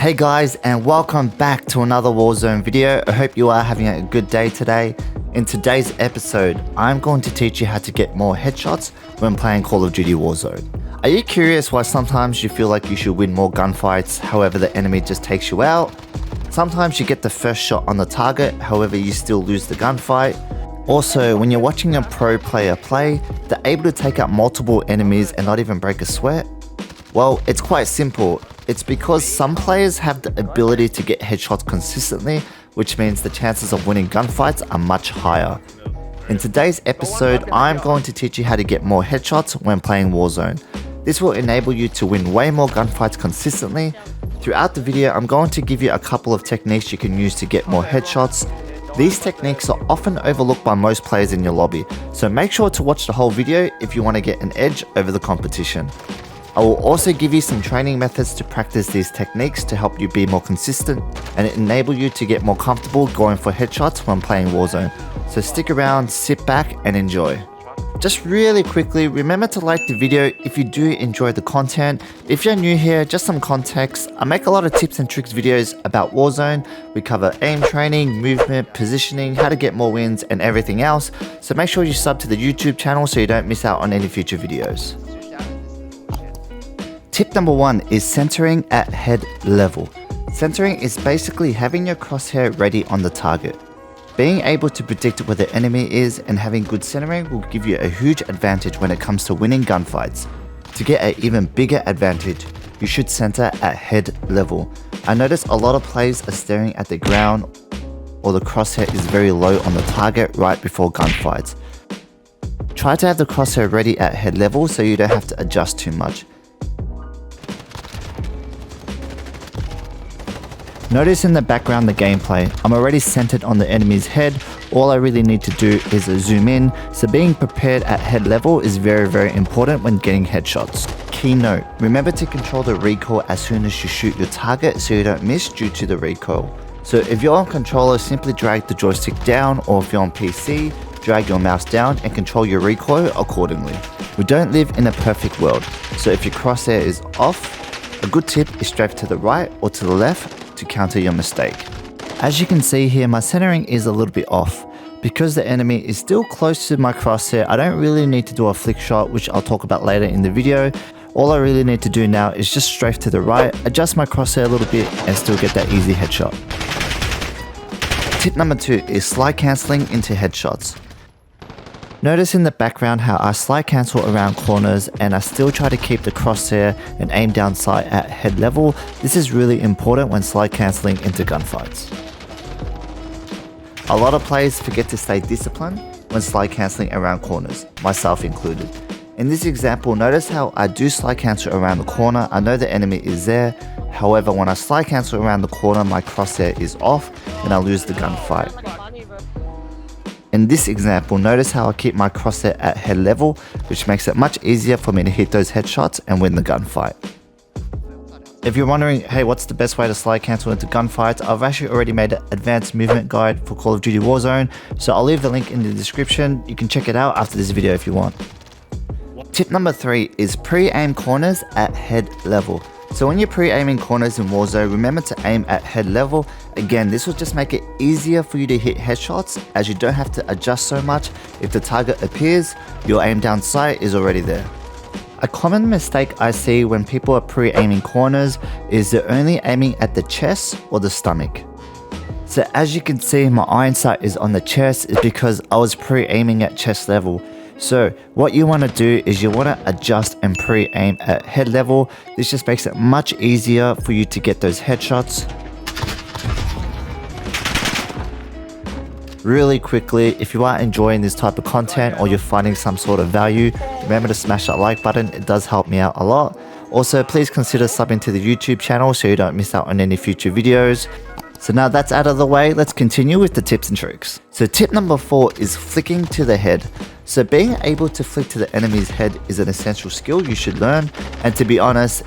Hey guys, and welcome back to another Warzone video. I hope you are having a good day today. In today's episode, I'm going to teach you how to get more headshots when playing Call of Duty Warzone. Are you curious why sometimes you feel like you should win more gunfights, however the enemy just takes you out? Sometimes you get the first shot on the target, however you still lose the gunfight. Also, when you're watching a pro player play, they're able to take out multiple enemies and not even break a sweat. Well, it's quite simple. It's because some players have the ability to get headshots consistently, which means the chances of winning gunfights are much higher. In today's episode, I'm going to teach you how to get more headshots when playing Warzone. This will enable you to win way more gunfights consistently. Throughout the video, I'm going to give you a couple of techniques you can use to get more headshots. These techniques are often overlooked by most players in your lobby, so make sure to watch the whole video if you want to get an edge over the competition. I will also give you some training methods to practice these techniques to help you be more consistent and enable you to get more comfortable going for headshots when playing Warzone. So stick around, sit back and enjoy. Just really quickly, remember to like the video if you do enjoy the content. If you're new here, just some context. I make a lot of tips and tricks videos about Warzone. We cover aim training, movement, positioning, how to get more wins and everything else. So make sure you sub to the YouTube channel so you don't miss out on any future videos. Tip number 1 is centering at head level. Centering is basically having your crosshair ready on the target. Being able to predict where the enemy is and having good centering will give you a huge advantage when it comes to winning gunfights. To get an even bigger advantage, you should center at head level. I notice a lot of players are staring at the ground or the crosshair is very low on the target right before gunfights. Try to have the crosshair ready at head level so you don't have to adjust too much. Notice in the background the gameplay, I'm already centered on the enemy's head. All I really need to do is zoom in, so being prepared at head level is very important when getting headshots. Key note, remember to control the recoil as soon as you shoot your target so you don't miss due to the recoil. So if you're on controller, simply drag the joystick down, or if you're on PC, drag your mouse down and control your recoil accordingly. We don't live in a perfect world, so if your crosshair is off, a good tip is strafe to the right or to the left to counter your mistake. As you can see here, my centering is a little bit off. Because the enemy is still close to my crosshair, I don't really need to do a flick shot, which I'll talk about later in the video. All I really need to do now is just strafe to the right, adjust my crosshair a little bit and still get that easy headshot. Tip number 2 is slide cancelling into headshots. Notice in the background how I slide cancel around corners and I still try to keep the crosshair and aim down sight at head level. This is really important when slide cancelling into gunfights. A lot of players forget to stay disciplined when slide cancelling around corners, myself included. In this example, notice how I do slide cancel around the corner. I know the enemy is there. However, when I slide cancel around the corner, my crosshair is off and I lose the gunfight. In this example, notice how I keep my crosshair at head level, which makes it much easier for me to hit those headshots and win the gunfight. If you're wondering, hey, what's the best way to slide cancel into gunfights, I've actually already made an advanced movement guide for Call of Duty Warzone, so I'll leave the link in the description. You can check it out after this video if you want. Tip number 3 is Preaim Corners at head level. So when you're pre-aiming corners in Warzone, remember to aim at head level. Again, this will just make it easier for you to hit headshots as you don't have to adjust so much. If the target appears, your aim down sight is already there. A common mistake I see when people are pre-aiming corners is they're only aiming at the chest or the stomach. So as you can see, my iron sight is on the chest is because I was pre-aiming at chest level. So what you want to do is you want to adjust and pre-aim at head level. This just makes it much easier for you to get those headshots. Really quickly, if you are enjoying this type of content or you're finding some sort of value, remember to smash that like button. It does help me out a lot. Also, please consider subbing to the YouTube channel so you don't miss out on any future videos. So now that's out of the way, let's continue with the tips and tricks. So tip number 4 is flicking to the head. So being able to flick to the enemy's head is an essential skill you should learn, and to be honest,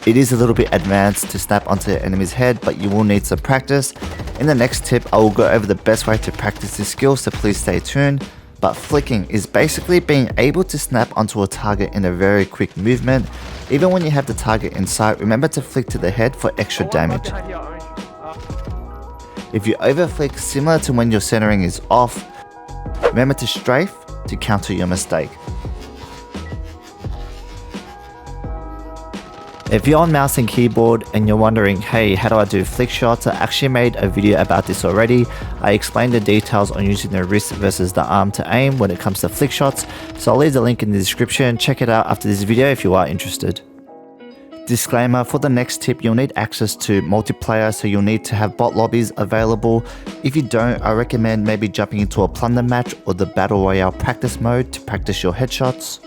it is a little bit advanced to snap onto the enemy's head, but you will need some practice. In the next tip, I will go over the best way to practice this skill, so please stay tuned. But flicking is basically being able to snap onto a target in a very quick movement. Even when you have the target in sight, remember to flick to the head for extra damage. If you overflick, similar to when your centering is off, remember to strafe to counter your mistake. If you're on mouse and keyboard and you're wondering, hey, how do I do flick shots? I actually made a video about this already. I explained the details on using the wrist versus the arm to aim when it comes to flick shots. So I'll leave the link in the description. Check it out after this video if you are interested. Disclaimer, for the next tip, you'll need access to multiplayer, so you'll need to have bot lobbies available. If you don't, I recommend maybe jumping into a plunder match or the battle royale practice mode to practice your headshots.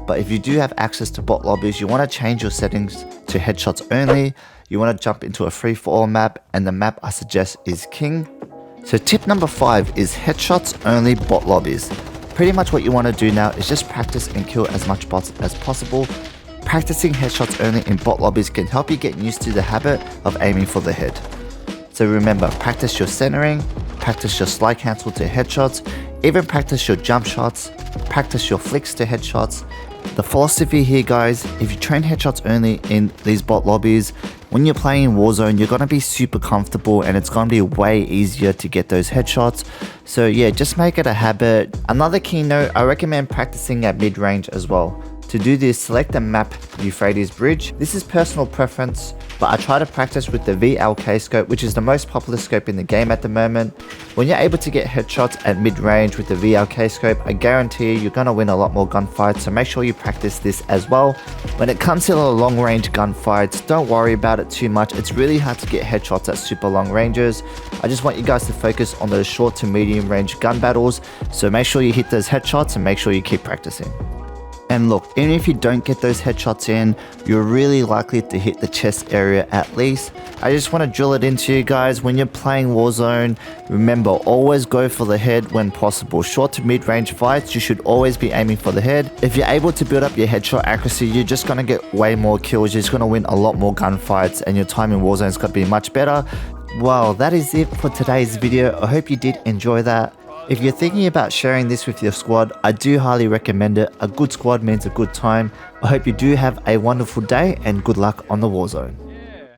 But if you do have access to bot lobbies, you want to change your settings to headshots only. You want to jump into a free-for-all map, and the map I suggest is King. So tip number 5 is headshots only bot lobbies. Pretty much what you want to do now is just practice and kill as much bots as possible. Practicing headshots only in bot lobbies can help you get used to the habit of aiming for the head. So remember, practice your centering, practice your slide cancel to headshots, even practice your jump shots, practice your flicks to headshots. The philosophy here, guys, if you train headshots only in these bot lobbies, when you're playing in Warzone, you're going to be super comfortable and it's going to be way easier to get those headshots. So yeah, just make it a habit. Another key note, I recommend practicing at mid-range as well. To do this, select the map Euphrates Bridge. This is personal preference, but I try to practice with the VLK scope, which is the most popular scope in the game at the moment. When you're able to get headshots at mid-range with the VLK scope, I guarantee you're going to win a lot more gunfights, so make sure you practice this as well. When it comes to the long-range gunfights, don't worry about it too much. It's really hard to get headshots at super long ranges. I just want you guys to focus on those short to medium range gun battles, so make sure you hit those headshots and make sure you keep practicing. And look, even if you don't get those headshots in, you're really likely to hit the chest area at least. I just want to drill it into you guys. When you're playing Warzone, remember, always go for the head when possible. Short to mid-range fights, you should always be aiming for the head. If you're able to build up your headshot accuracy, you're just going to get way more kills. You're just going to win a lot more gunfights and your time in Warzone is going to be much better. Well, that is it for today's video. I hope you did enjoy that. If you're thinking about sharing this with your squad, I do highly recommend it. A good squad means a good time. I hope you do have a wonderful day and good luck on the Warzone.